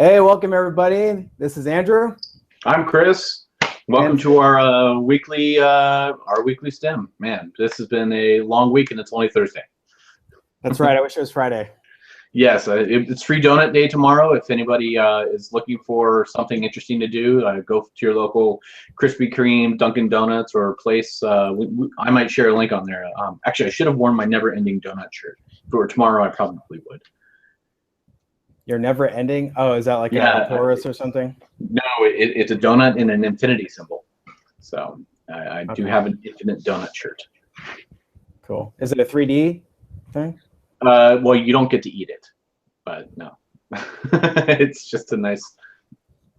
Hey, welcome everybody. This is Andrew. I'm Chris. Welcome to our weekly STEM. Man, this has been a long week and it's only Thursday. That's right. I wish it was Friday. Yes, it's free donut day tomorrow. If anybody is looking for something interesting to do, go to your local Krispy Kreme, Dunkin' Donuts, or place. I might share a link on there. Actually, I should have worn my never-ending donut shirt. If it were tomorrow, I probably would. You're never ending? Oh, is that like a Taurus or something? No, it's a donut in an infinity symbol. So I do have an infinite donut shirt. Cool. Is it a 3D thing? Well, you don't get to eat it, but no. It's just a nice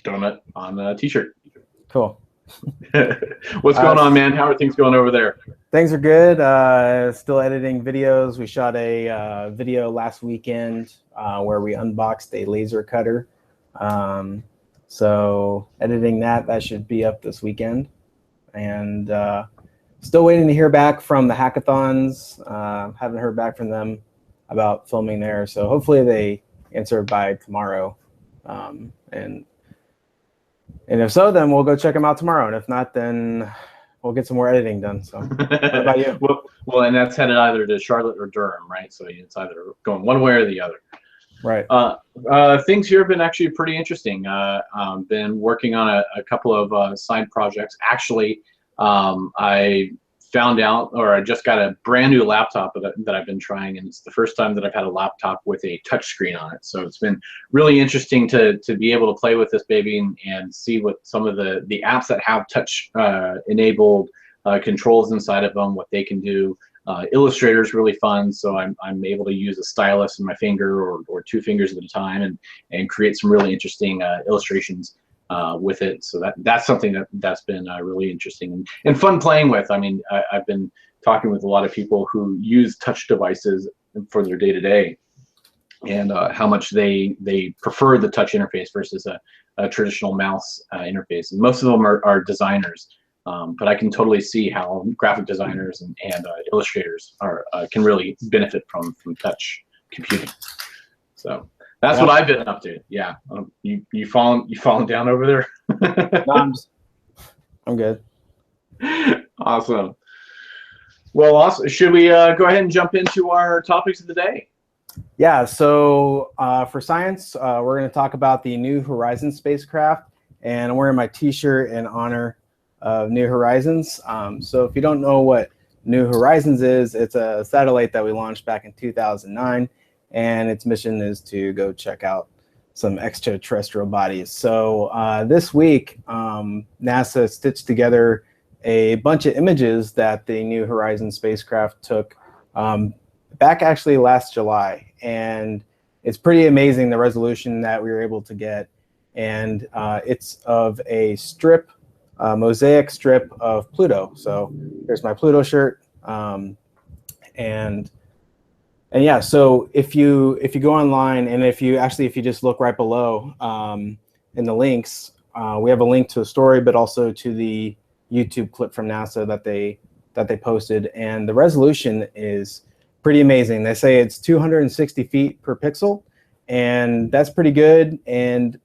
donut on a t-shirt. Cool. What's going on, man? How are things going over there? Things are good. Still editing videos. We shot a video last weekend where we unboxed a laser cutter. So editing that should be up this weekend. And still waiting to hear back from the hackathons. Haven't heard back from them about filming there. So hopefully they answer by tomorrow. And if so, then we'll go check them out tomorrow. And if not, then we'll get some more editing done. So what about you? Well, and that's headed either to Charlotte or Durham, right? So it's either going one way or the other. Right. Things here have been actually pretty interesting. Been working on a couple of side projects. Actually, I found out, or I just got a brand new laptop that I've been trying, and it's the first time that I've had a laptop with a touch screen on it. So it's been really interesting to be able to play with this baby and see what some of the apps that have touch enabled controls inside of them, what they can do. Illustrator is really fun, so I'm able to use a stylus in my finger or two fingers at a time and create some really interesting illustrations with it. So that's something that's been really interesting and fun playing with. I mean, I've been talking with a lot of people who use touch devices for their day-to-day and how much they prefer the touch interface versus a traditional mouse interface. And most of them are designers. But I can totally see how graphic designers and illustrators can really benefit from touch computing. So that's what I've been up to. Yeah, you falling down over there? No, I'm good. Awesome. Well, awesome. Should we go ahead and jump into our topics of the day? Yeah. So for science, we're going to talk about the New Horizons spacecraft, and I'm wearing my T-shirt in honor of New Horizons. So if you don't know what New Horizons is, it's a satellite that we launched back in 2009, and its mission is to go check out some extraterrestrial bodies. So this week, NASA stitched together a bunch of images that the New Horizons spacecraft took back actually last July, and it's pretty amazing the resolution that we were able to get, and it's of a mosaic strip of Pluto. So here's my Pluto shirt, and yeah. So if you go online, and if you just look right below in the links, we have a link to a story, but also to the YouTube clip from NASA that they posted, and the resolution is pretty amazing. They say it's 260 feet per pixel, and that's pretty good. And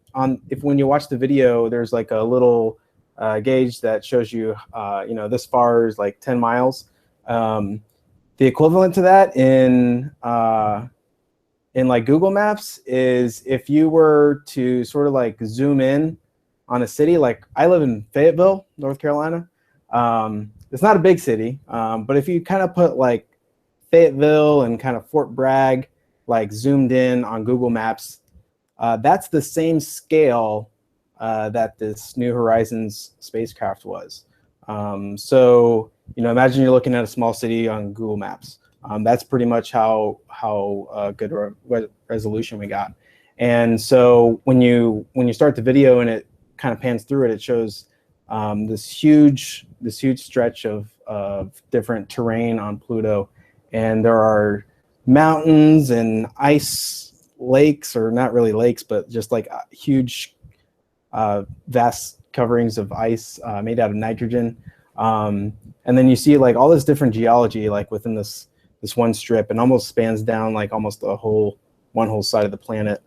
when you watch the video, there's like a little gauge that shows you, this far is like 10 miles. The equivalent to that in like Google Maps is if you were to sort of like zoom in on a city. Like I live in Fayetteville, North Carolina. It's not a big city, but if you kind of put like Fayetteville and kind of Fort Bragg like zoomed in on Google Maps, that's the same scale that this New Horizons spacecraft was. So, imagine you're looking at a small city on Google Maps. That's pretty much how good resolution we got. And so when you start the video and it kind of pans through it, it shows this huge stretch of different terrain on Pluto, and there are mountains and ice lakes, or not really lakes, but just like huge vast coverings of ice made out of nitrogen, and then you see like all this different geology like within this one strip, and almost spans down like almost the whole one whole side of the planet,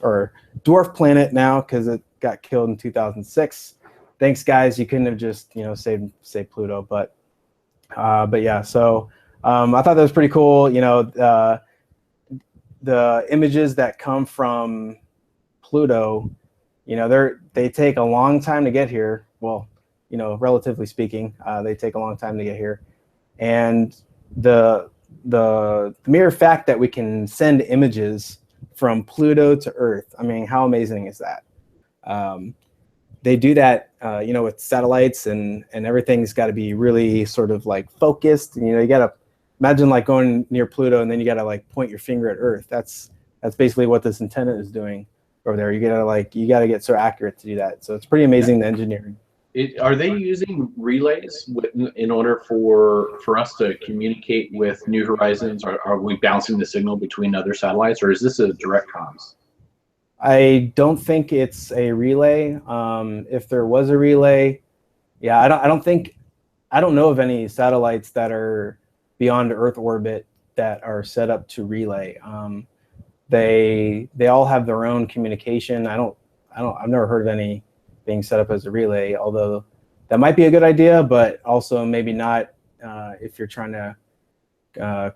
or dwarf planet now because it got killed in 2006. Thanks, guys. You couldn't have just saved Pluto, but yeah. So I thought that was pretty cool. The images that come from Pluto, they take a long time to get here. Well, relatively speaking, they take a long time to get here, and the mere fact that we can send images from Pluto to Earth, I mean, how amazing is that? They do that, with satellites, and everything's got to be really sort of like focused. You got to imagine like going near Pluto, and then you got to like point your finger at Earth. That's basically what this antenna is doing over there. You got to get so accurate to do that. So it's pretty amazing, the engineering. Are they using relays in order for us to communicate with New Horizons? Are we bouncing the signal between other satellites, or is this a direct comms? I don't think it's a relay. If there was a relay, yeah, I don't know of any satellites that are beyond Earth orbit that are set up to relay. They all have their own communication. I've never heard of any being set up as a relay, although that might be a good idea, but also maybe not if you're trying to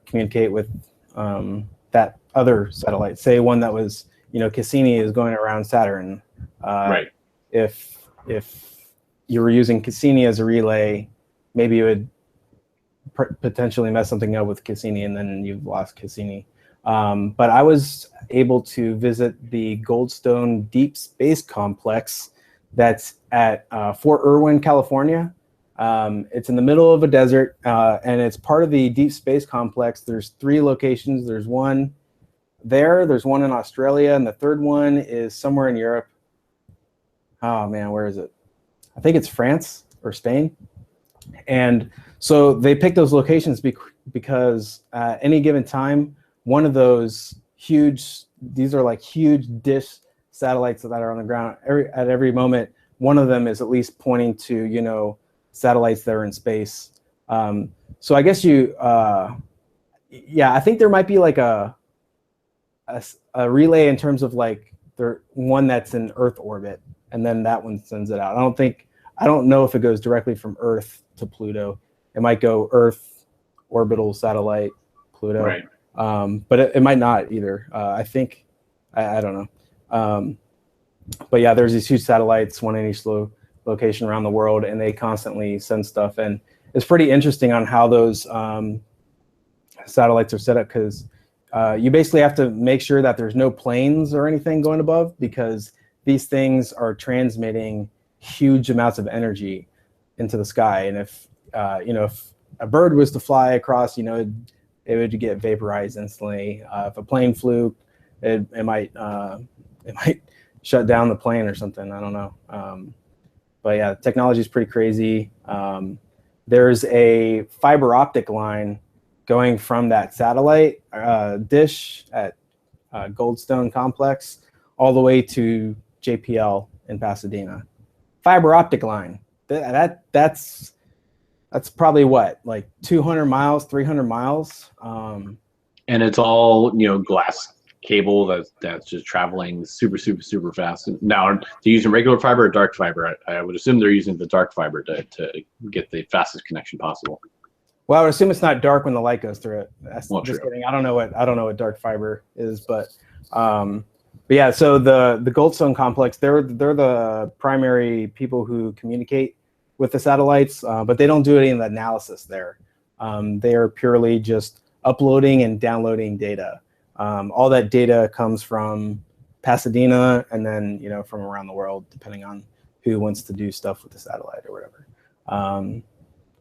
communicate with that other satellite. Say one that was, Cassini is going around Saturn. Right. If you were using Cassini as a relay, maybe you would potentially mess something up with Cassini, and then you've lost Cassini. But I was able to visit the Goldstone Deep Space Complex that's at Fort Irwin, California. It's in the middle of a desert, and it's part of the Deep Space Complex. There's 3 locations. There's one there's one in Australia, and the third one is somewhere in Europe. Oh man, where is it? I think it's France or Spain. And so they picked those locations because at any given time, one of those these are like huge dish satellites that are on the ground. At every moment, one of them is at least pointing to, satellites that are in space. So I guess yeah, I think there might be like a relay in terms of like one that's in Earth orbit, and then that one sends it out. I don't know if it goes directly from Earth to Pluto. It might go Earth, orbital satellite, Pluto. Right. But it might not either. I think, I don't know. But yeah, there's these huge satellites, one in each location around the world, and they constantly send stuff. And it's pretty interesting on how those satellites are set up, because you basically have to make sure that there's no planes or anything going above, because these things are transmitting huge amounts of energy into the sky. And if a bird was to fly across, it would get vaporized instantly. If a plane flew, it might shut down the plane or something. I don't know. But yeah, technology is pretty crazy. There's a fiber optic line going from that satellite dish at Goldstone Complex all the way to JPL in Pasadena. Fiber optic line. That's probably what, like 200 miles, 300 miles. And it's all, glass cable that's just traveling super, super, super fast. Now, they're using regular fiber or dark fiber? I would assume they're using the dark fiber to get the fastest connection possible. Well, I would assume it's not dark when the light goes through it. That's just true. kidding. I don't know what dark fiber is, but yeah. So the Goldstone Complex, they're the primary people who communicate with the satellites, but they don't do any of the analysis there. They are purely just uploading and downloading data. All that data comes from Pasadena, and then from around the world, depending on who wants to do stuff with the satellite or whatever.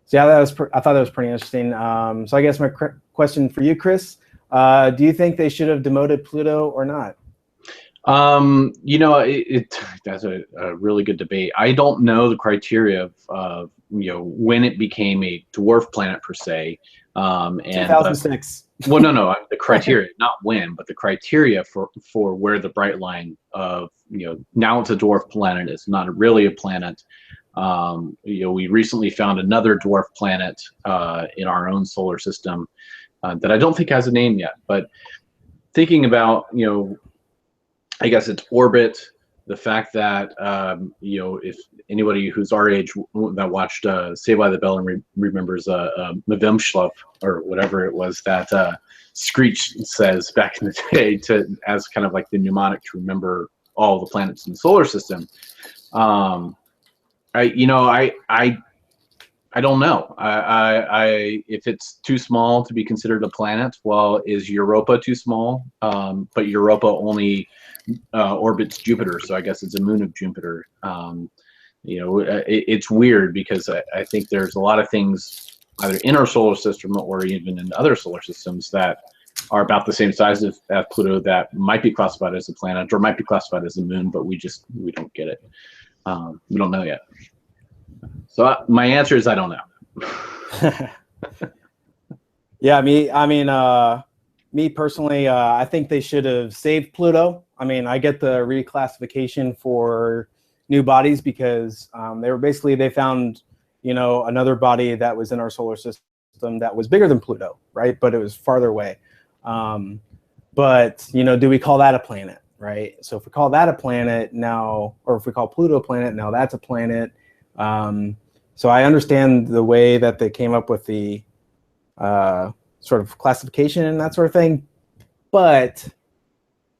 So yeah, I thought that was pretty interesting. So I guess my question for you, Chris, do you think they should have demoted Pluto or not? That's a really good debate. I don't know the criteria of when it became a dwarf planet per se. 2006. Well, no, the criteria, not when, but the criteria for where the bright line of now it's a dwarf planet. It's not really a planet. We recently found another dwarf planet in our own solar system that I don't think has a name yet, but thinking about, I guess its orbit, the fact that, if anybody who's our age that watched Saved by the Bell and remembers Mavim or whatever it was that Screech says back in the day as kind of like the mnemonic to remember all the planets in the solar system. I don't know. If it's too small to be considered a planet, well, is Europa too small? But Europa only orbits Jupiter, so I guess it's a moon of Jupiter. It's weird because I think there's a lot of things either in our solar system or even in other solar systems that are about the same size as Pluto that might be classified as a planet or might be classified as a moon, but we don't get it. We don't know yet. So my answer is I don't know. Yeah, me personally, I think they should have saved Pluto. I mean, I get the reclassification for new bodies because they found, another body that was in our solar system that was bigger than Pluto, right? But it was farther away. But, do we call that a planet, right? So if we call that a planet now, or if we call Pluto a planet, now that's a planet. So I understand the way that they came up with the sort of classification and that sort of thing. But,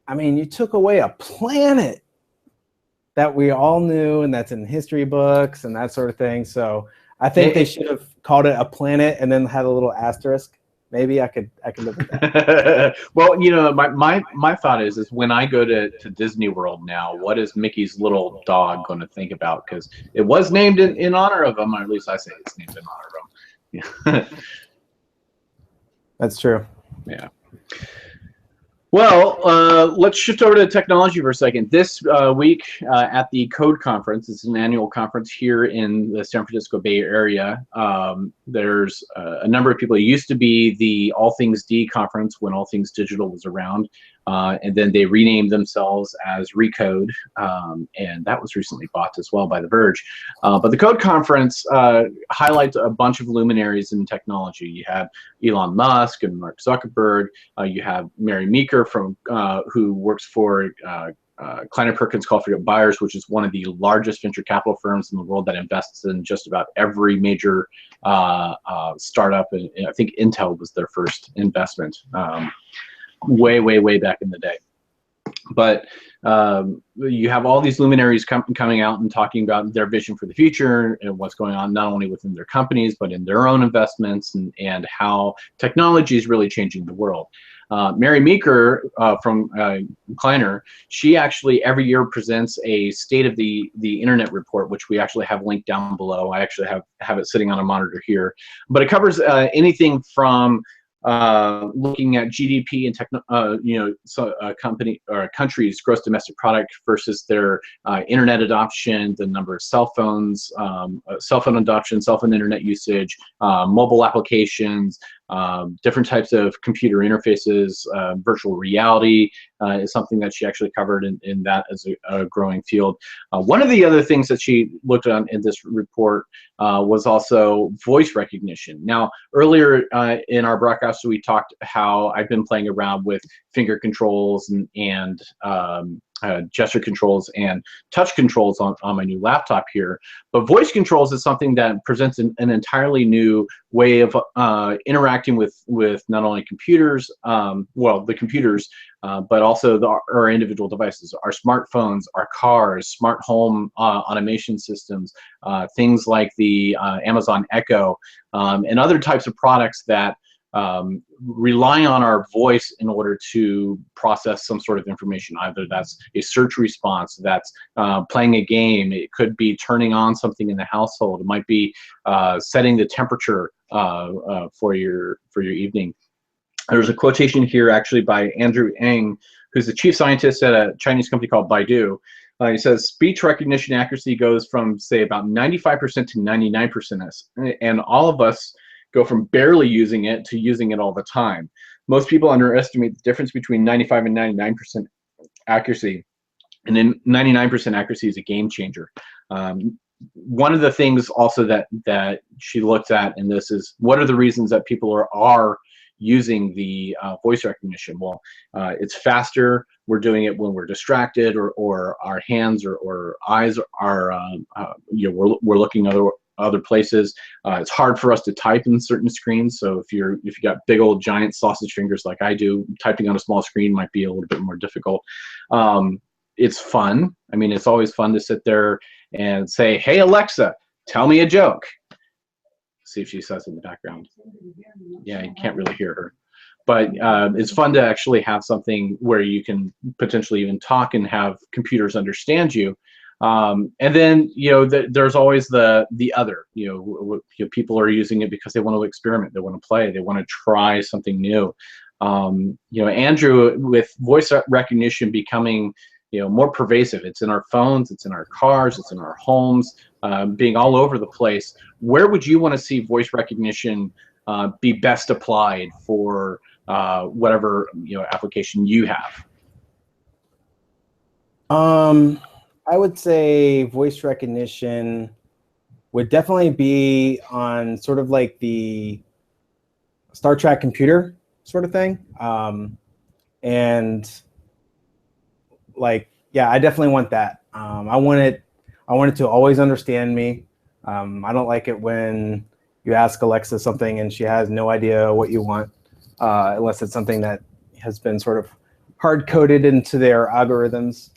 I mean, you took away a planet that we all knew and that's in history books and that sort of thing. So I think they should have called it a planet and then had a little asterisk. Maybe I could live with that. Well, my thought is when I go to Disney World now, what is Mickey's little dog going to think about? Because it was named in honor of him, or at least I say it's named in honor of him. That's true. Yeah. Well, let's shift over to technology for a second. This week at the Code Conference, it's an annual conference here in the San Francisco Bay Area. There's a number of people. It used to be the All Things D conference when All Things Digital was around, and then they renamed themselves as Recode, and that was recently bought as well by The Verge. But the Code Conference highlights a bunch of luminaries in technology. You had Elon Musk and Mark Zuckerberg. You have Mary Meeker who works for Kleiner Perkins Caufield Byers, which is one of the largest venture capital firms in the world that invests in just about every major startup. And I think Intel was their first investment way back in the day. But you have all these luminaries coming out and talking about their vision for the future and what's going on not only within their companies but in their own investments and how technology is really changing the world. Mary Meeker from Kleiner, she actually every year presents a state of the internet report, which we actually have linked down below. I actually have it sitting on a monitor here, but it covers anything from looking at GDP and company or a country's gross domestic product versus their internet adoption, the number of cell phone adoption, cell phone internet usage, mobile applications, different types of computer interfaces. Virtual reality is something that she actually covered in that as a growing field. One of the other things that she looked at in this report was also voice recognition. Now, earlier in our broadcast, we talked how I've been playing around with finger controls and gesture controls and touch controls on my new laptop here. But voice controls is something that presents an entirely new way of interacting with not only computers, the computers, but also our individual devices, our smartphones, our cars, smart home automation systems, things like the Amazon Echo, and other types of products that rely on our voice in order to process some sort of information. Either that's a search response, that's playing a game, it could be turning on something in the household, it might be setting the temperature for your evening. There's a quotation here actually by Andrew Ng, who's the chief scientist at a Chinese company called Baidu. He says speech recognition accuracy goes from, say, about 95% to 99%, and all of us go from barely using it to using it all the time. Most people underestimate the difference between 95 and 99% accuracy, and then 99% accuracy is a game changer. One of the things also that she looked at in this is what are the reasons that people are using the voice recognition. Well, it's faster. We're doing it when we're distracted, or our hands or eyes are, we're looking other places. It's hard for us to type in certain screens. So if you got big old giant sausage fingers like I do, typing on a small screen might be a little bit more difficult. It's fun. I mean, it's always fun to sit there and say, "Hey Alexa, tell me a joke." See if she says in the background. Yeah, you can't really hear her. But it's fun to actually have something where you can potentially even talk and have computers understand you. And then, there's always the other, people are using it because they want to experiment, they want to play, they want to try something new. Andrew, with voice recognition becoming, more pervasive, it's in our phones, it's in our cars, it's in our homes, being all over the place. Where would you want to see voice recognition be best applied for whatever application you have? I would say voice recognition would definitely be on sort of like the Star Trek computer sort of thing. And like, yeah, I definitely want that. I want it to always understand me. I don't like it when you ask Alexa something and she has no idea what you want, unless it's something that has been sort of hard coded into their algorithms.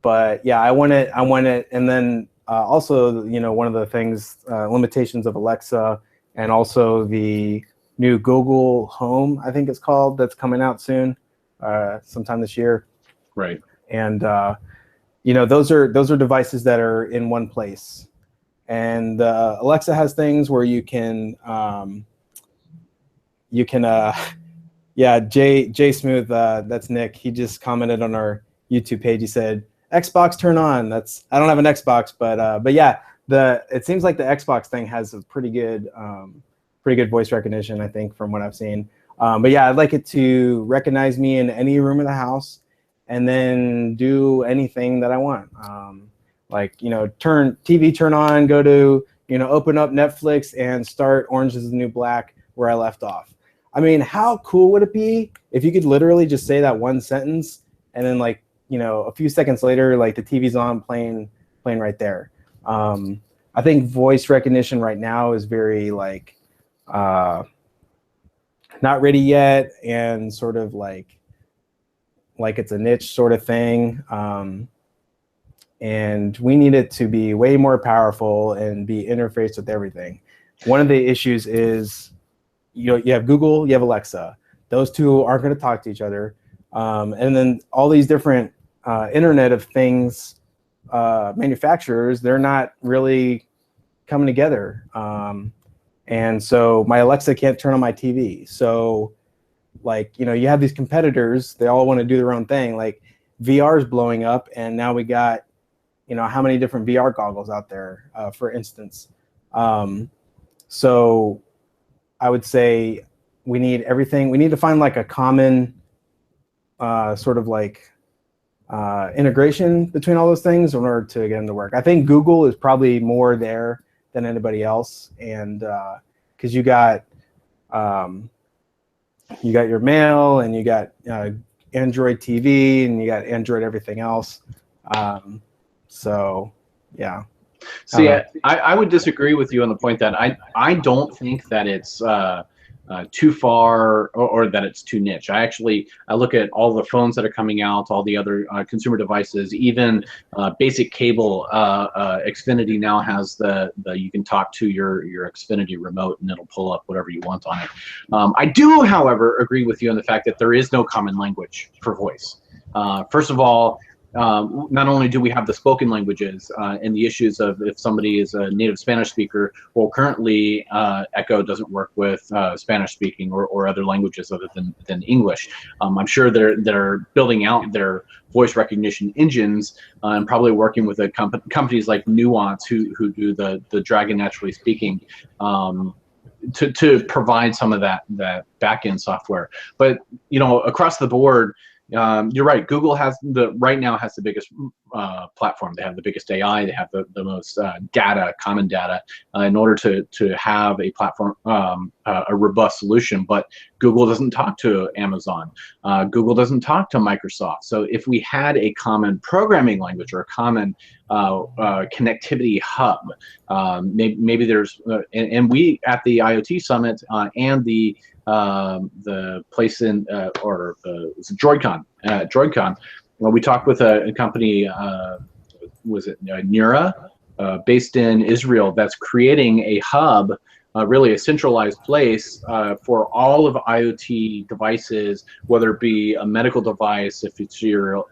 But yeah, I want it. And then also, one of the things, limitations of Alexa, and also the new Google Home, I think it's called, that's coming out soon, sometime this year. Right. And those are devices that are in one place. And Alexa has things where you can yeah, Jay Smooth, that's Nick. He just commented on our YouTube page. He said, "Xbox turn on." I don't have an Xbox, but yeah, it seems like the Xbox thing has a pretty good voice recognition, I think, from what I've seen. But yeah, I'd like it to recognize me in any room of the house, and then do anything that I want. Like, turn on, go to, open up Netflix and start Orange is the New Black where I left off. I mean, how cool would it be if you could literally just say that one sentence, and then, like, a few seconds later, like, the TV's on playing right there. I think voice recognition right now is very, like, not ready yet, and sort of like it's a niche sort of thing. And we need it to be way more powerful and be interfaced with everything. One of the issues is, you have Google, you have Alexa. Those two aren't going to talk to each other. And then all these different Internet of Things manufacturers, they're not really coming together. And so my Alexa can't turn on my TV. So, like, you have these competitors, they all want to do their own thing. Like, VR is blowing up, and now we got, how many different VR goggles out there, for instance. So I would say we need everything. We need to find like a common sort of like integration between all those things in order to get them to work. I think Google is probably more there than anybody else, and because you got your mail, and you got Android TV, and you got Android everything else. So yeah. See, I would disagree with you on the point that I don't think that it's too far, or that it's too niche. I look at all the phones that are coming out, all the other consumer devices, even basic cable. Xfinity now has the you can talk to your Xfinity remote, and it'll pull up whatever you want on it. I do, however, agree with you on the fact that there is no common language for voice. First of all, not only do we have the spoken languages and the issues of if somebody is a native Spanish speaker, well, currently Echo doesn't work with Spanish speaking or other languages other than English. I'm sure they're building out their voice recognition engines and probably working with companies like Nuance who do the Dragon Naturally Speaking to provide some of that back-end software. But across the board, You're right. Google has right now has the biggest platform. They have the biggest AI. They have the most data, common data, in order to have a platform, a robust solution. But Google doesn't talk to Amazon. Google doesn't talk to Microsoft. So if we had a common programming language or a common connectivity hub, maybe there's and we at the IoT Summit and the place in or DroidCon. Well, we talked with a company, was it Nura, based in Israel, that's creating a hub, really a centralized place for all of IoT devices, whether it be a medical device, if it's your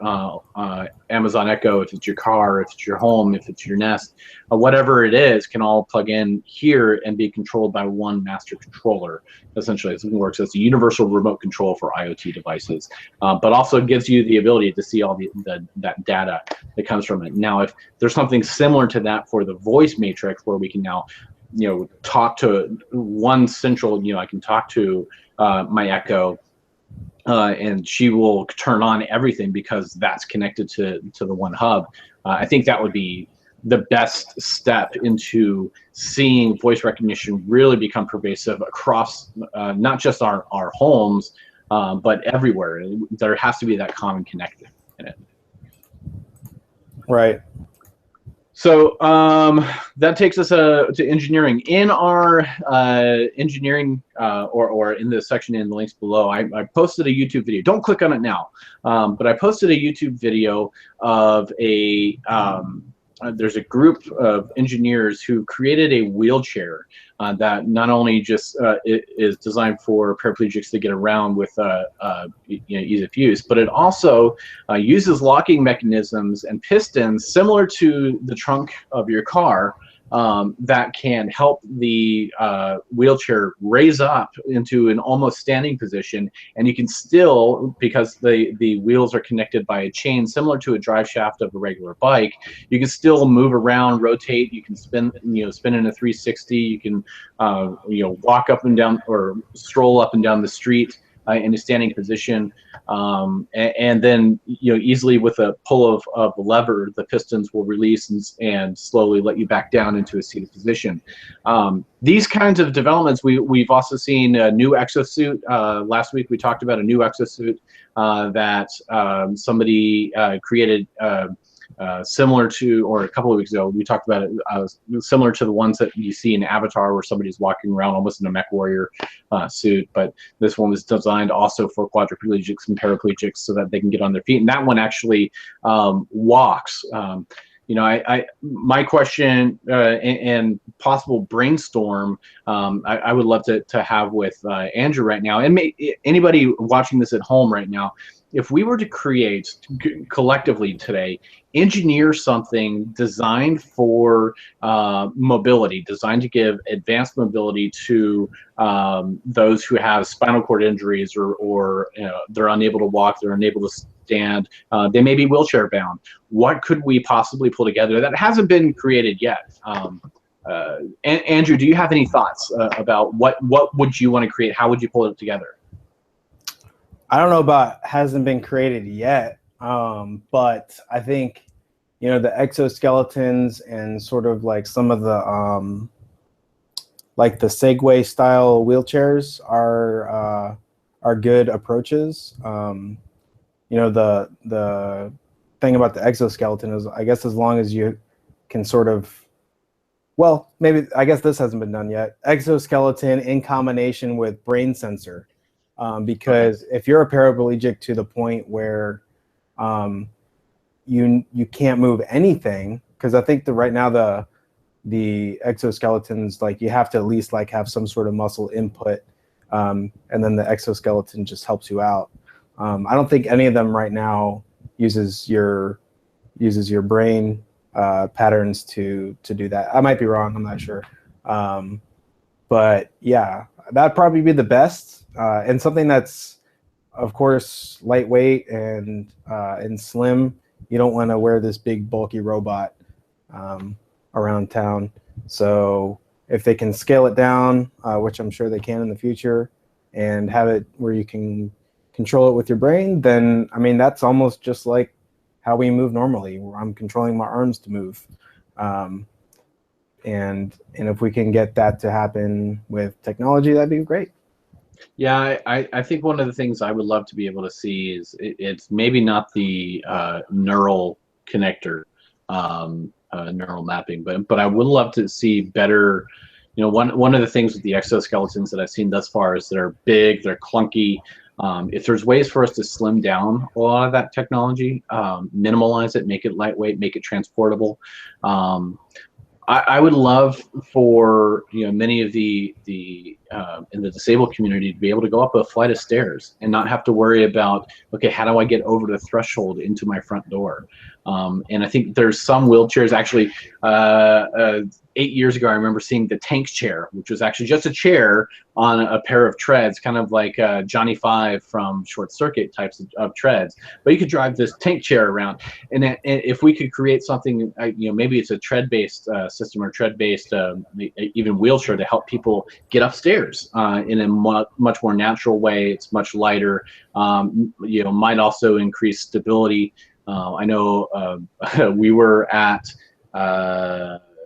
Amazon Echo, if it's your car, if it's your home, if it's your Nest, whatever it is, can all plug in here and be controlled by one master controller. Essentially, it works as a universal remote control for IoT devices, but also gives you the ability to see all that data that comes from it. Now, if there's something similar to that for the voice matrix, where we can now talk to one central, I can talk to my Echo, and she will turn on everything because that's connected to the one hub. I think that would be the best step into seeing voice recognition really become pervasive across not just our homes, but everywhere. There has to be that common connector in it. Right. So that takes us to engineering. In our engineering, or in the section in the links below, I posted a YouTube video. Don't click on it now, but I posted a YouTube video of there's a group of engineers who created a wheelchair that not only just is designed for paraplegics to get around with ease of use, but it also uses locking mechanisms and pistons similar to the trunk of your car, that can help the wheelchair raise up into an almost standing position, and you can still, because the wheels are connected by a chain similar to a drive shaft of a regular bike, you can still move around, rotate. You can spin in a 360. You can walk up and down or stroll up and down the street in a standing position, and then easily with a pull of a lever, the pistons will release and slowly let you back down into a seated position. These kinds of developments, we've also seen a new exosuit. Last week we talked about a new exosuit that somebody created. Similar to, or a couple of weeks ago, we talked about it, similar to the ones that you see in Avatar, where somebody's walking around almost in a mech warrior suit. But this one was designed also for quadriplegics and paraplegics so that they can get on their feet. And that one actually walks. My question and possible brainstorm, I would love to have with Andrew right now, and anybody watching this at home right now. If we were to create collectively today, engineer something designed for mobility, designed to give advanced mobility to those who have spinal cord injuries, or they're unable to walk, they're unable to stand, they may be wheelchair bound. What could we possibly pull together that hasn't been created yet? Andrew, do you have any thoughts about what would you want to create? How would you pull it together? I don't know about hasn't been created yet, but I think, the exoskeletons and sort of like some of the like the Segway style wheelchairs are good approaches. The thing about the exoskeleton is, I guess, as long as you can sort of, well, maybe, I guess this hasn't been done yet, exoskeleton in combination with brain sensor. Because if you're a paraplegic to the point where you can't move anything, because I think that right now the exoskeletons, like, you have to at least like have some sort of muscle input, and then the exoskeleton just helps you out. I don't think any of them right now uses your brain patterns to do that. I might be wrong, I'm not sure, but yeah, that'd probably be the best. And something that's, of course, lightweight and slim. You don't want to wear this big bulky robot around town. So if they can scale it down, which I'm sure they can in the future, and have it where you can control it with your brain, then I mean that's almost just like how we move normally. I'm controlling my arms to move, and if we can get that to happen with technology, that'd be great. Yeah, I think one of the things I would love to be able to see is it's maybe not the neural connector, neural mapping, but I would love to see better. You know, one of the things with the exoskeletons that I've seen thus far is they're big, they're clunky. If there's ways for us to slim down a lot of that technology, minimalize it, make it lightweight, make it transportable. I would love for many of the in the disabled community to be able to go up a flight of stairs and not have to worry about, okay, how do I get over the threshold into my front door? And I think there's some wheelchairs actually. 8 years ago, I remember seeing the tank chair, which was actually just a chair on a pair of treads, kind of like Johnny Five from Short Circuit types of treads. But you could drive this tank chair around, and if we could create something, maybe it's a tread-based system or tread-based even wheelchair to help people get upstairs in a much more natural way. It's much lighter. Might also increase stability. I know we were at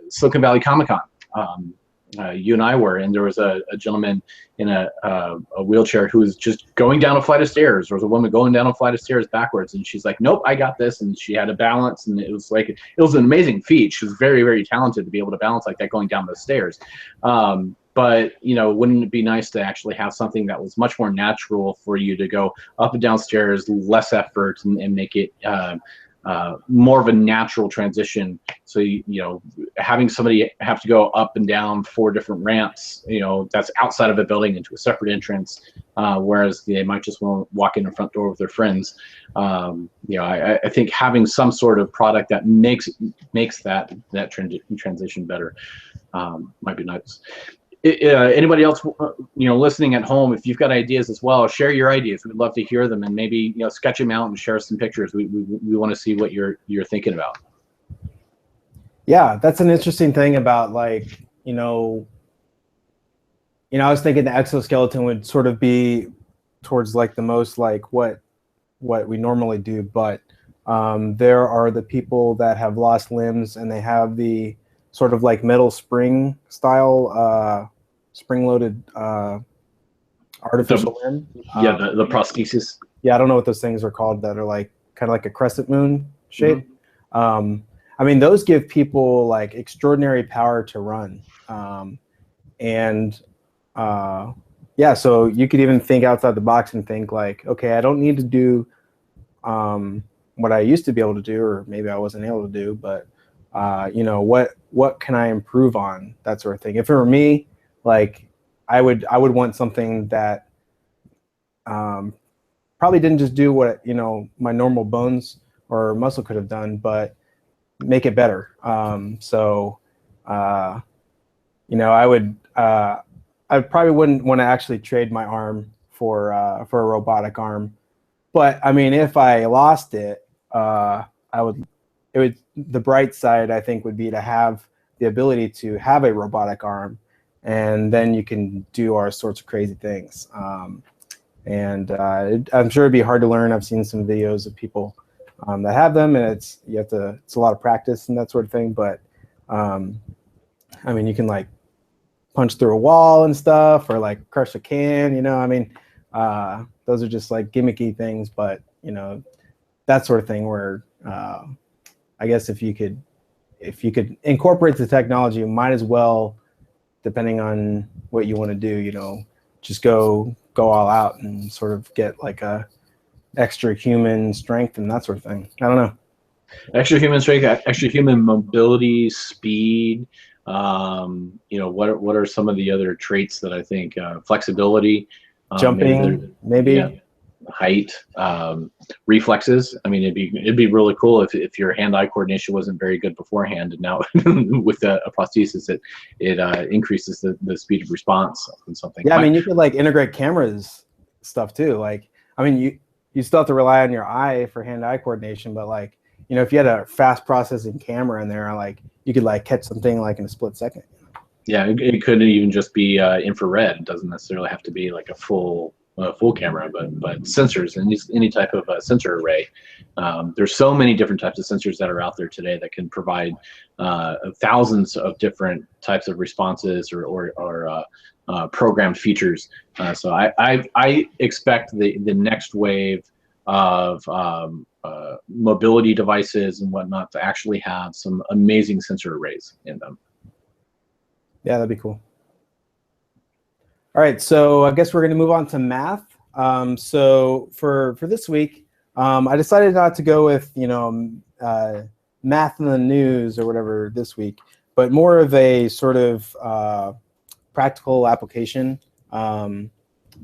Silicon Valley Comic-Con. You and I were, and there was a gentleman in a wheelchair who was just going down a flight of stairs. There was a woman going down a flight of stairs backwards, and she's like, "Nope, I got this," and she had a balance, and it was an amazing feat. She was very, very talented to be able to balance like that going down those stairs. But wouldn't it be nice to actually have something that was much more natural for you to go up and down stairs, less effort, and make it more of a natural transition. So having somebody have to go up and down 4 different ramps, that's outside of a building into a separate entrance, whereas they might just want to walk in the front door with their friends. I think having some sort of product that makes that transition better might be nice. Anybody else listening at home, if you've got ideas as well, share your ideas. We'd love to hear them, and maybe sketch them out and share some pictures. We want to see what you're thinking about. Yeah, that's an interesting thing about I was thinking the exoskeleton would sort of be towards the most what we normally do, but there are the people that have lost limbs and they have the sort of metal spring style spring-loaded artificial limb. Yeah, the prosthesis. Yeah, I don't know what those things are called that are kind of like a crescent moon shape. Mm-hmm. I mean, those give people extraordinary power to run. Yeah, so you could even think outside the box and think okay, I don't need to do what I used to be able to do, or maybe I wasn't able to do, but what can I improve on, that sort of thing. If it were me, I would want something that probably didn't just do what my normal bones or muscle could have done, but make it better. I probably wouldn't want to actually trade my arm for a robotic arm, but I mean, if I lost it, the bright side, I think, would be to have the ability to have a robotic arm, and then you can do all sorts of crazy things. I'm sure it'd be hard to learn. I've seen some videos of people that have them, and it's a lot of practice and that sort of thing. But I mean, you can punch through a wall and stuff, or crush a can. I mean, those are just gimmicky things, but that sort of thing where I guess if you could incorporate the technology, you might as well, depending on what you want to do, just go all out and sort of get a extra human strength and that sort of thing. I don't know. Extra human strength, extra human mobility, speed. What are some of the other traits that I think flexibility, jumping, maybe. Yeah. Height, reflexes. I mean, it'd be really cool if your hand-eye coordination wasn't very good beforehand, and now with a prosthesis, it increases the speed of response and something. Yeah, I mean, you could integrate cameras stuff too. I mean, you still have to rely on your eye for hand-eye coordination, but if you had a fast processing camera in there, you could catch something in a split second. Yeah, it could even just be infrared. It doesn't necessarily have to be a full full camera, but sensors and any type of sensor array. There's so many different types of sensors that are out there today that can provide thousands of different types of responses or programmed features. So I expect the next wave of mobility devices and whatnot to actually have some amazing sensor arrays in them. Yeah, that'd be cool. All right, so I guess we're going to move on to math. So for this week, I decided not to go with math in the news or whatever this week, but more of a sort of practical application that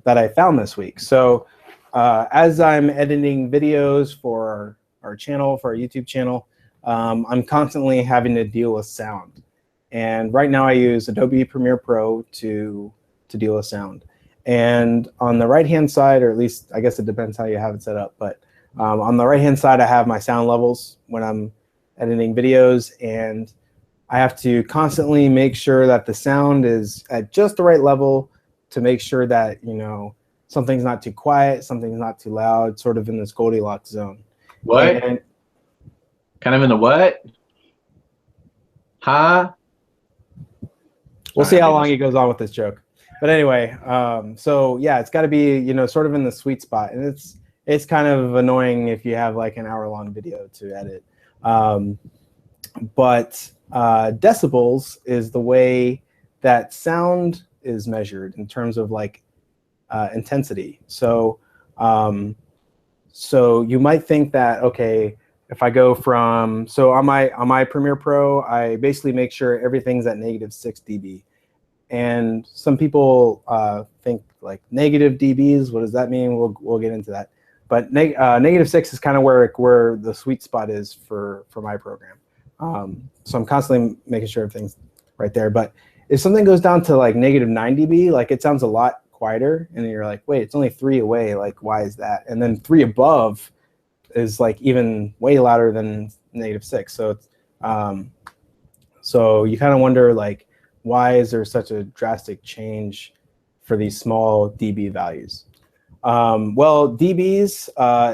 I found this week. So as I'm editing videos for our channel, for our YouTube channel, I'm constantly having to deal with sound. And right now I use Adobe Premiere Pro to deal with sound. And on the right-hand side, or at least I guess it depends how you have it set up, but on the right-hand side, I have my sound levels when I'm editing videos, and I have to constantly make sure that the sound is at just the right level to make sure that, something's not too quiet, something's not too loud, sort of in this Goldilocks zone. What? And, kind of in the what? Huh? we'll see how long he goes on with this joke. But anyway, so yeah, it's got to be, sort of in the sweet spot. And it's kind of annoying if you have like an hour-long video to edit. But decibels is the way that sound is measured in terms of like intensity. So so you might think that, okay, if I go from, so on my Premiere Pro, I basically make sure everything's at -6 dB. And some people think like negative dBs. What does that mean? We'll get into that. But -6 is kind of where the sweet spot is for my program. So I'm constantly making sure everything's right there. But if something goes down to like -9 dB, like it sounds a lot quieter, and then you're like, wait, it's only 3 away. Like, why is that? And then 3 above is like even way louder than -6. So it's so you kind of wonder like, why is there such a drastic change for these small dB values? Well, dBs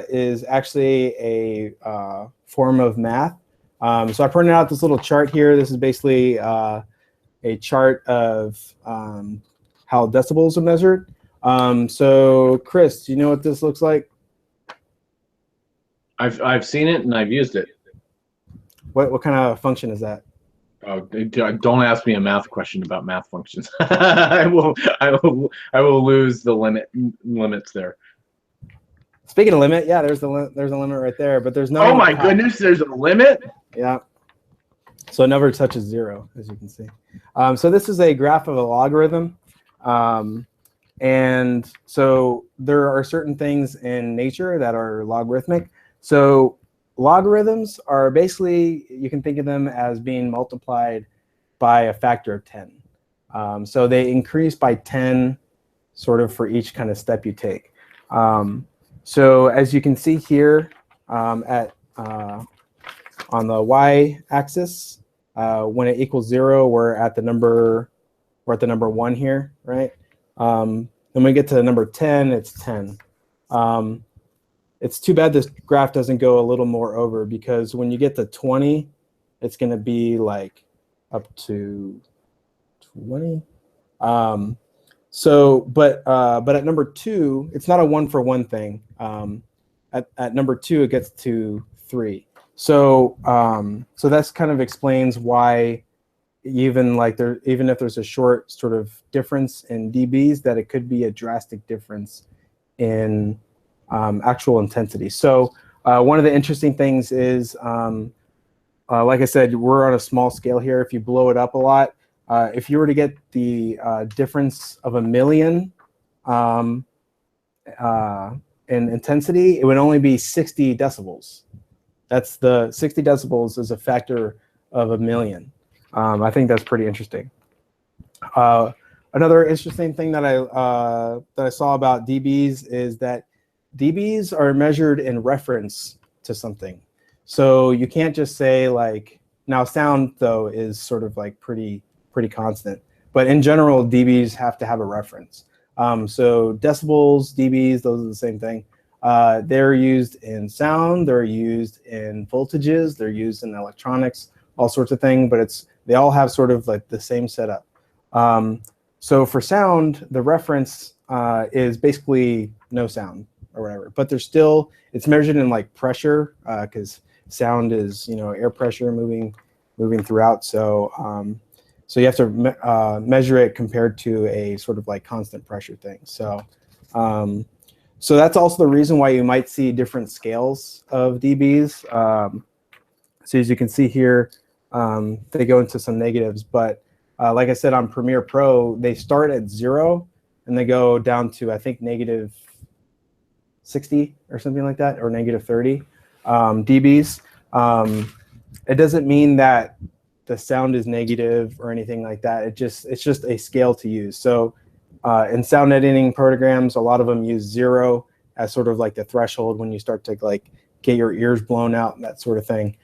is actually a form of math. So I printed out this little chart here. This is basically a chart of how decibels are measured. So Chris, do you know what this looks like? I've seen it and I've used it. What kind of function is that? Oh, don't ask me a math question about math functions. I will lose the limits there. Speaking of limit, yeah, there's a limit right there, but there's no. Oh my goodness, there's a limit? Yeah. So it never touches 0, as you can see. So this is a graph of a logarithm. And so there are certain things in nature that are logarithmic. So logarithms are basically, you can think of them as being multiplied by a factor of 10. So they increase by 10 sort of for each kind of step you take. So as you can see here on the y-axis, when it equals 0, we're at the number 1 here, right? Then when we get to the number 10, it's 10. It's too bad this graph doesn't go a little more over, because when you get to 20, it's going to be like up to 20. But at number 2, it's not a 1-for-1 thing. At number 2, it gets to 3. So that's kind of explains why even if there's a short sort of difference in dBs, that it could be a drastic difference in actual intensity. So one of the interesting things is, like I said, we're on a small scale here. If you blow it up a lot, if you were to get the difference of 1 million in intensity, it would only be 60 decibels. That's the 60 decibels is a factor of 1 million. I think that's pretty interesting. Another interesting thing that I saw about dBs is that dBs are measured in reference to something. So you can't just say like, now sound though is sort of like pretty constant, but in general, dBs have to have a reference. So decibels, dBs, those are the same thing. They're used in sound, they're used in voltages, they're used in electronics, all sorts of things, but they all have sort of like the same setup. So for sound, the reference is basically no sound or whatever, but it's measured in like pressure, because sound is, air pressure moving throughout. So so you have to measure it compared to a sort of like constant pressure thing. So so that's also the reason why you might see different scales of dBs. So as you can see here, they go into some negatives, but like I said, on Premiere Pro, they start at 0 and they go down to, I think, negative 60 or something like that, or negative 30 dBs. It doesn't mean that the sound is negative or anything like that. It's just a scale to use. So in sound editing programs, a lot of them use 0 as sort of like the threshold when you start to like get your ears blown out and that sort of thing.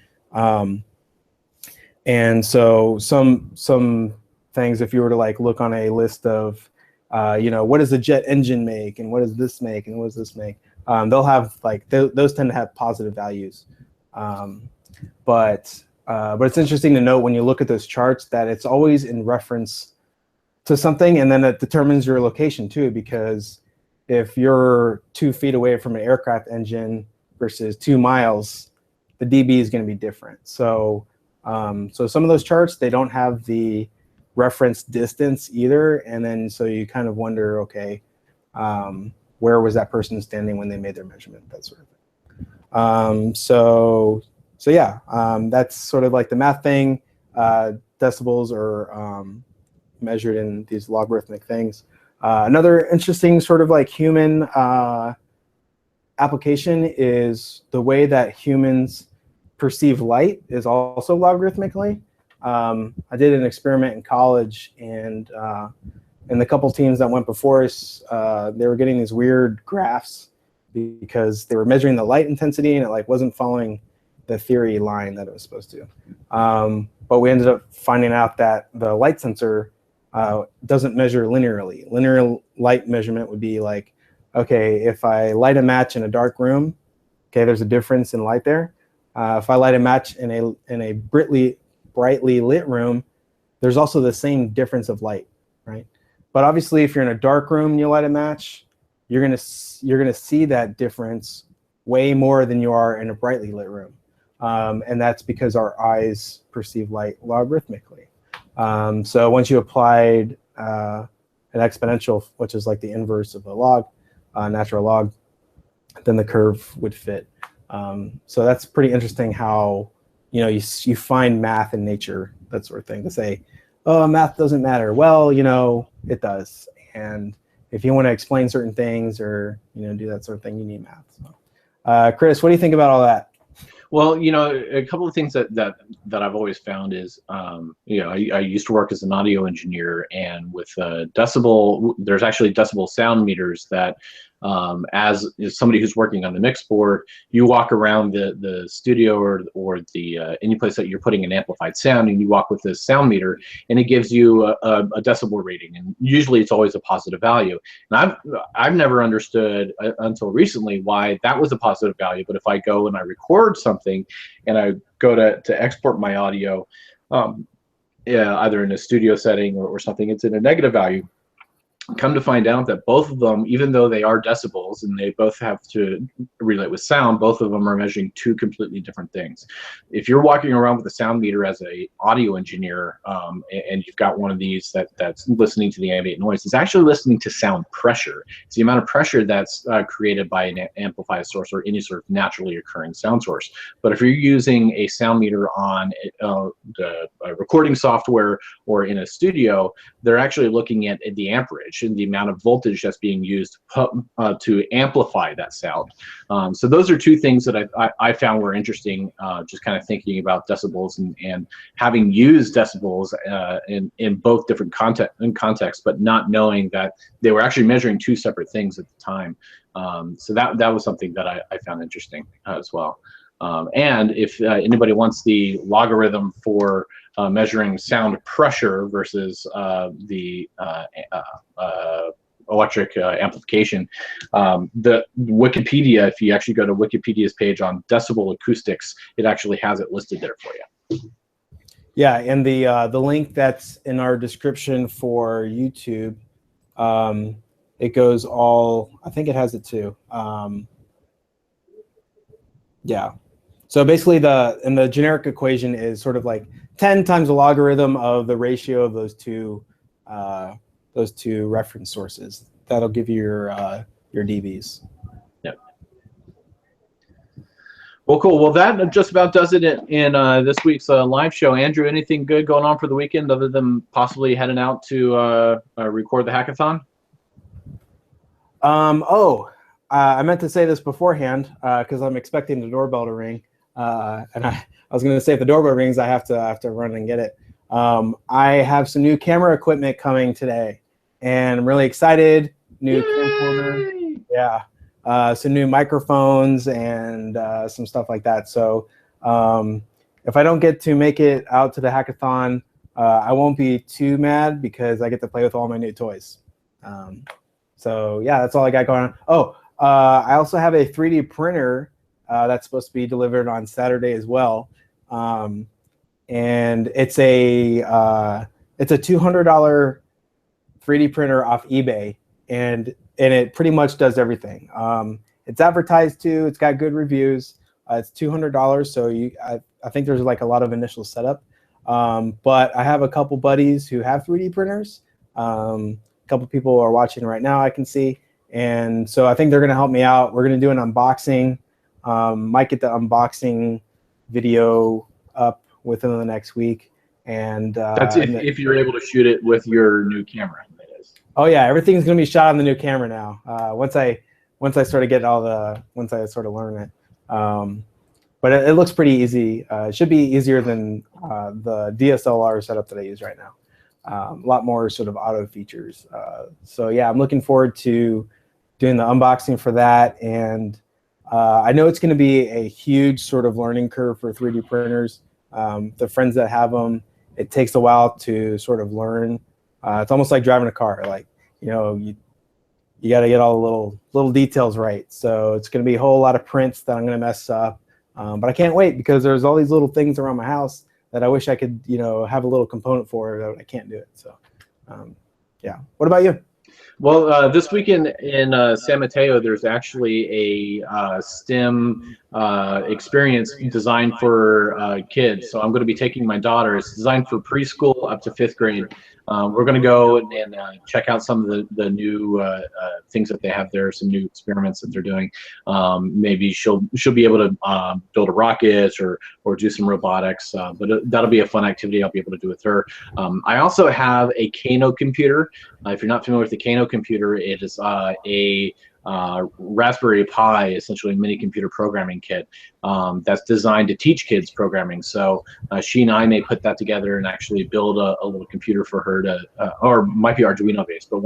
And so some things, if you were to like look on a list of, what does a jet engine make, and what does this make, and what does this make, they'll have like those tend to have positive values. But it's interesting to note when you look at those charts that it's always in reference to something, and then it determines your location too, because if you're 2 feet away from an aircraft engine versus 2 miles, the dB is going to be different. So so some of those charts, they don't have the reference distance either, and then so you kind of wonder, okay, where was that person standing when they made their measurement, that sort of thing. So yeah, that's sort of like the math thing. Decibels are measured in these logarithmic things. Another interesting sort of like human application is the way that humans perceive light is also logarithmically. I did an experiment in college, and the couple teams that went before us, they were getting these weird graphs because they were measuring the light intensity and it like wasn't following the theory line that it was supposed to. But we ended up finding out that the light sensor doesn't measure linearly. Linear light measurement would be like, okay, if I light a match in a dark room, okay, there's a difference in light there. If I light a match in a brightly lit room, there's also the same difference of light, right? But obviously, if you're in a dark room and you light a match, you're gonna see that difference way more than you are in a brightly lit room, and that's because our eyes perceive light logarithmically. So once you applied an exponential, which is like the inverse of a log, natural log, then the curve would fit. So that's pretty interesting how you find math in nature, that sort of thing, to say, oh, math doesn't matter. Well, it does. And if you want to explain certain things or do that sort of thing, you need math. So, Chris, what do you think about all that? Well, a couple of things that I've always found is, I used to work as an audio engineer, and with there's actually decibel sound meters that, as somebody who's working on the mix board, you walk around the studio or the any place that you're putting an amplified sound, and you walk with this sound meter, and it gives you a decibel rating, and usually it's always a positive value. And I've never understood until recently why that was a positive value. But if I go and I record something, and I go to export my audio, either in a studio setting or something, it's in a negative value. Come to find out that both of them, even though they are decibels and they both have to relate with sound, both of them are measuring 2 completely different things. If you're walking around with a sound meter as a audio engineer, and you've got one of these that's listening to the ambient noise, it's actually listening to sound pressure. It's the amount of pressure that's created by an amplified source or any sort of naturally occurring sound source. But if you're using a sound meter on the recording software or in a studio, they're actually looking at the amperage and the amount of voltage that's being used to amplify that sound. So those are 2 things that I found were interesting, just kind of thinking about decibels and having used decibels in both different contexts, but not knowing that they were actually measuring 2 separate things at the time. So that was something that I found interesting as well. And if anybody wants the logarithm for measuring sound pressure versus the electric amplification. The Wikipedia, if you actually go to Wikipedia's page on decibel acoustics, it actually has it listed there for you. Yeah, and the link that's in our description for YouTube, it goes all. I think it has it too. Yeah. So basically, the generic equation is sort of like 10 times the logarithm of the ratio of those two reference sources. That'll give you your dBs. Yep. Well, cool. Well, that just about does it in this week's live show. Andrew, anything good going on for the weekend other than possibly heading out to record the hackathon? I meant to say this beforehand because I'm expecting the doorbell to ring, and I was going to say if the doorbell rings, I have to run and get it. I have some new camera equipment coming today, and I'm really excited. New camcorder, yeah, some new microphones and some stuff like that. So if I don't get to make it out to the hackathon, I won't be too mad because I get to play with all my new toys. So yeah, that's all I got going on. Oh, I also have a 3D printer that's supposed to be delivered on Saturday as well, and it's a $200 3D printer off eBay, and it pretty much does everything. It's advertised to. It's got good reviews. It's $200, so I think there's like a lot of initial setup. But I have a couple buddies who have 3D printers. A couple people are watching right now, I can see. And so I think they're going to help me out. We're going to do an unboxing. Might get the unboxing video up within the next week. And that's if you're able to shoot it with your new camera. That is. Oh yeah, everything's going to be shot on the new camera now. Once I sort of get once I sort of learn it. But it looks pretty easy. It should be easier than the DSLR setup that I use right now. A lot more sort of auto features. So yeah, I'm looking forward to doing the unboxing for that. And I know it's going to be a huge sort of learning curve for 3D printers. The friends that have them, it takes a while to sort of learn. It's almost like driving a car. Like, you know, you got to get all the little details right. So it's going to be a whole lot of prints that I'm going to mess up. But I can't wait because there's all these little things around my house that I wish I could, you know, have a little component for, but I can't do it. So, yeah. What about you? Well, this weekend in San Mateo, there's actually a STEM experience designed for kids. So I'm going to be taking my daughter. It's designed for preschool up to 5th grade. We're going to go and check out some of the new things that they have there, some new experiments that they're doing. Maybe she'll be able to build a rocket or do some robotics. But that'll be a fun activity I'll be able to do with her. I also have a Kano computer. If you're not familiar with the Kano computer, it is a Raspberry Pi, essentially mini computer programming kit that's designed to teach kids programming. So she and I may put that together and actually build a little computer for her to, or might be Arduino based, but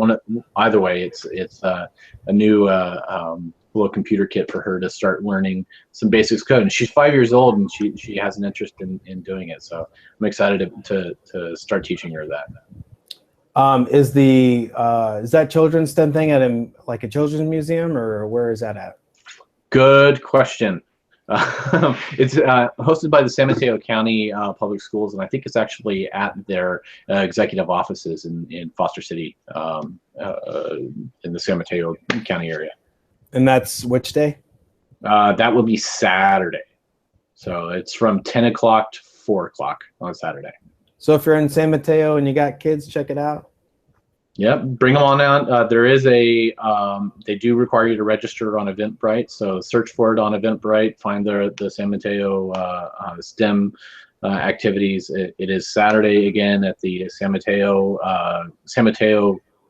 either way, it's a new little computer kit for her to start learning some basics code. And she's 5 years old and she has an interest in doing it. So I'm excited to start teaching her that. Is that children's STEM thing at a children's museum, or where is that at? Good question. It's hosted by the San Mateo County Public Schools, and I think it's actually at their executive offices in Foster City, in the San Mateo County area. And that's which day? That will be Saturday. So it's from 10 o'clock to 4 o'clock on Saturday. So if you're in San Mateo and you got kids, check it out. Yep, bring them on out. There is they do require you to register on Eventbrite, so search for it on Eventbrite, find the San Mateo STEM activities. It is Saturday again at the San Mateo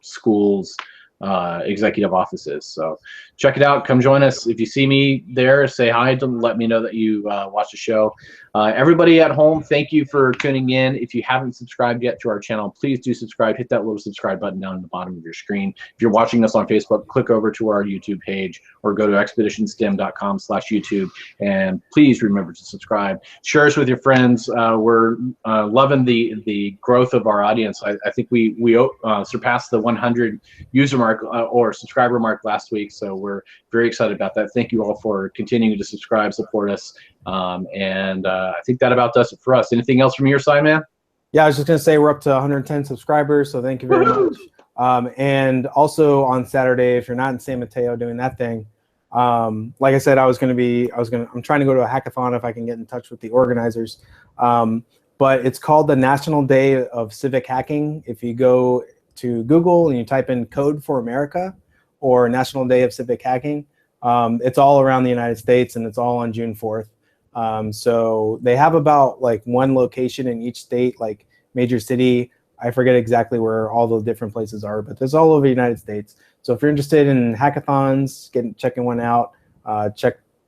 Schools executive offices. So check it out. Come join us. If you see me there, say hi to let me know that you watched the show. Everybody at home, thank you for tuning in. If you haven't subscribed yet to our channel, please do subscribe. Hit that little subscribe button down at the bottom of your screen. If you're watching us on Facebook, click over to our YouTube page or go to expeditionstem.com/YouTube. And please remember to subscribe. Share us with your friends. We're loving the growth of our audience. I think we surpassed the 100 user mark or subscriber mark last week, so we're very excited about that. Thank you all for continuing to subscribe, support us, and I think that about does it for us. Anything else from your side, man? Yeah, I was just going to say we're up to 110 subscribers, so thank you very much. And also on Saturday, if you're not in San Mateo doing that thing, like I said, I'm trying to go to a hackathon if I can get in touch with the organizers. But it's called the National Day of Civic Hacking. If you go to Google and you type in Code for America or National Day of Civic Hacking, it's all around the United States, and it's all on June 4th. So they have about like one location in each state, like major city. I forget exactly where all the different places are, but there's all over the United States. So if you're interested in hackathons, checking one out,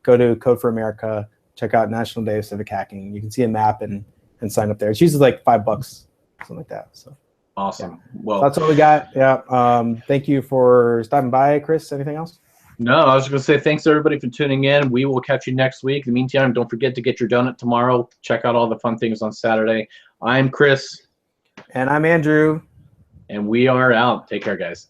go to Code for America, check out National Day of Civic Hacking. You can see a map and sign up there. It's usually like $5, something like that. So awesome. Yeah. Well, that's all we got. Yeah. Thank you for stopping by, Chris. Anything else? No, I was going to say thanks everybody for tuning in. We will catch you next week. In the meantime, don't forget to get your donut tomorrow. Check out all the fun things on Saturday. I'm Chris. And I'm Andrew. And we are out. Take care, guys.